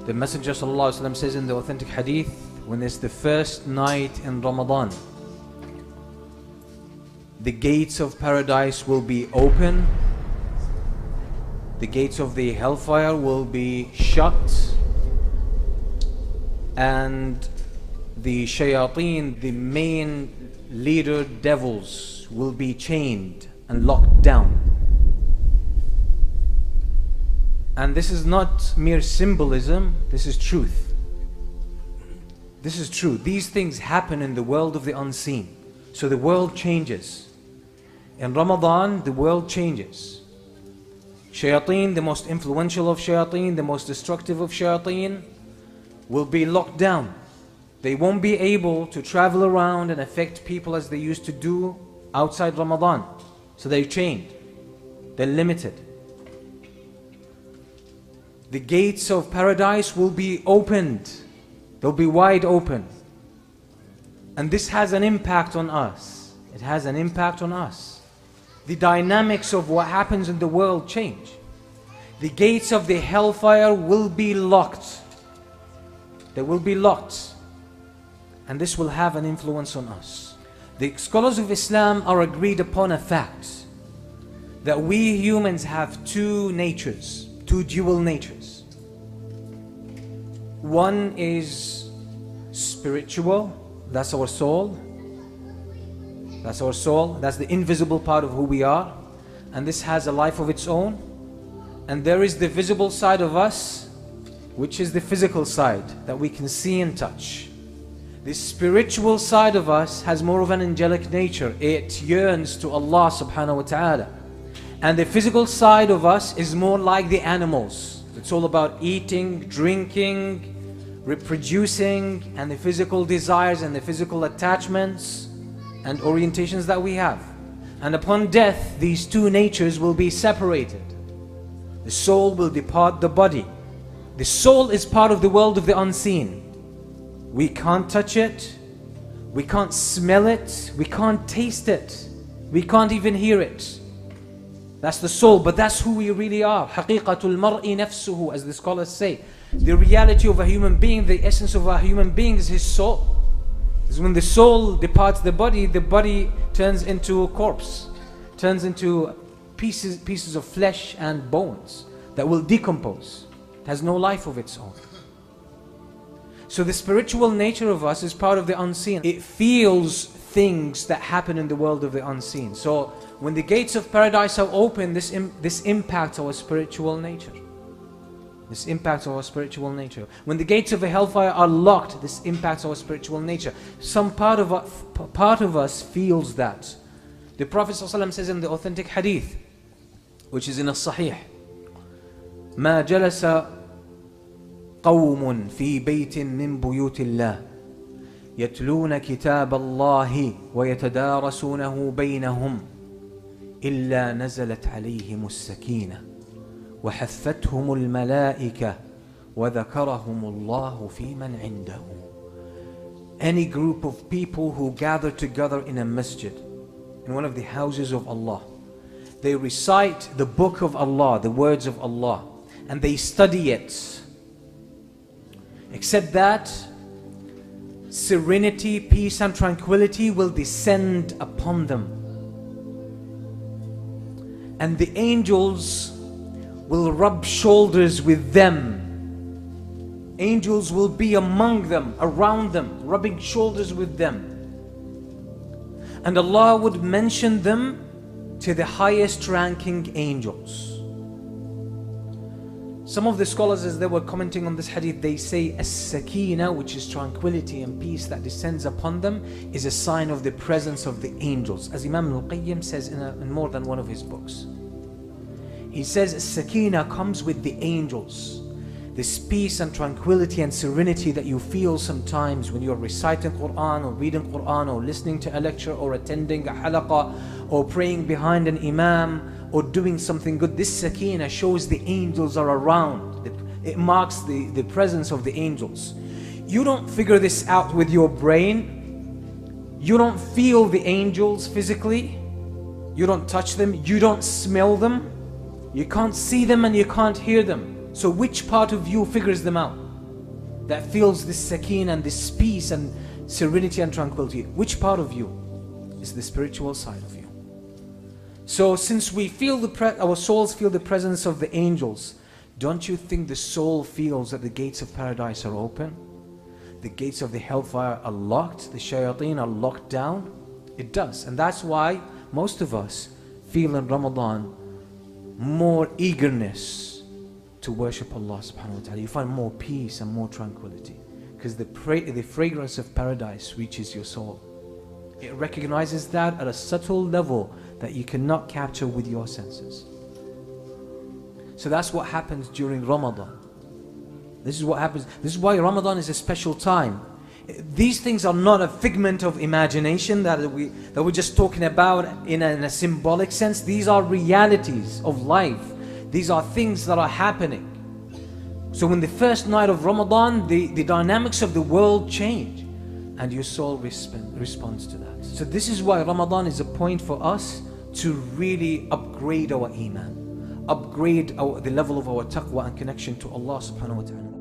The Messenger ﷺ says in the authentic hadith, when it's the first night in Ramadan, the gates of paradise will be open, the gates of the hellfire will be shut, and the shayateen, the main leader devils, will be chained and locked down. And this is not mere symbolism, this is truth. This is true. These things happen in the world of the unseen. So the world changes. In Ramadan, the world changes. Shayateen, the most influential of shayateen, the most destructive of shayateen, will be locked down. They won't be able to travel around and affect people as they used to do outside Ramadan. So they're chained. They're limited. The gates of paradise will be opened. They'll be wide open. And this has an impact on us. It has an impact on us. The dynamics of what happens in the world change. The gates of the hellfire will be locked. They will be locked. And this will have an influence on us. The scholars of Islam are agreed upon a fact that we humans have two natures, two dual natures. One is spiritual, that's our soul. That's our soul, that's the invisible part of who we are. And this has a life of its own. And there is the visible side of us, which is the physical side that we can see and touch. The spiritual side of us has more of an angelic nature. It yearns to Allah subhanahu wa ta'ala. And the physical side of us is more like the animals. It's all about eating, drinking, reproducing, and the physical desires and the physical attachments and orientations that we have. And upon death, these two natures will be separated. The soul will depart the body. The soul is part of the world of the unseen. We can't touch it, we can't smell it, we can't taste it, we can't even hear it. That's the soul, but that's who we really are. حَقِيقَةُ الْمَرْءِ نَفْسُهُ, as the scholars say. The reality of a human being, the essence of a human being is his soul. Because when the soul departs the body turns into a corpse, turns into pieces of flesh and bones that will decompose. It has no life of its own. So the spiritual nature of us is part of the unseen. It feels things that happen in the world of the unseen. So when the gates of paradise are open, this impacts our spiritual nature. This impacts our spiritual nature. When the gates of the hellfire are locked, this impacts our spiritual nature. Some part of us feels that. The Prophet ﷺ says in the authentic hadith, which is in a Sahih, مَا جَلَسَ قوم في بيت من بيوت الله يتلون كتاب الله ويتدارسونه بينهم إلا نزلت عليهم السكينة وحفتهم الملائكة وذكرهم الله في من عنده. Any group of people who gather together in a masjid, in one of the houses of Allah, they recite the book of Allah, the words of Allah, and they study it. Except that serenity, peace and tranquility will descend upon them. And the angels will rub shoulders with them. Angels will be among them, around them, rubbing shoulders with them. And Allah would mention them to the highest ranking angels. Some of the scholars, as they were commenting on this hadith, they say as-sakina, which is tranquility and peace that descends upon them, is a sign of the presence of the angels, as Imam al-Qayyim says in more than one of his books. He says as-sakina comes with the angels. This peace and tranquility and serenity that you feel sometimes when you're reciting Quran or reading Quran or listening to a lecture or attending a halaqah or praying behind an imam or doing something good. This sakina shows the angels are around. It marks the presence of the angels. You don't figure this out with your brain. You don't feel the angels physically. You don't touch them. You don't smell them. You can't see them and you can't hear them. So which part of you figures them out? that feels this sakeen and this peace and serenity and tranquility. Which part of you is the spiritual side of you? So since we feel our souls feel the presence of the angels, don't you think the soul feels that the gates of paradise are open? The gates of the hellfire are locked, the shayateen are locked down? It does. And that's why most of us feel in Ramadan more eagerness to worship Allah subhanahu wa ta'ala. You find more peace and more tranquility because the fragrance of paradise reaches your soul. It recognizes that at a subtle level that you cannot capture with your senses. So that's what happens during Ramadan. This is what happens. This is why Ramadan is a special time. These things are not a figment of imagination that we're just talking about in a symbolic sense. These are realities of life. These are things that are happening. So when the first night of Ramadan, the dynamics of the world change and your soul responds to that. So this is why Ramadan is a point for us to really upgrade our iman, upgrade the level of our taqwa and connection to Allah subhanahu wa ta'ala.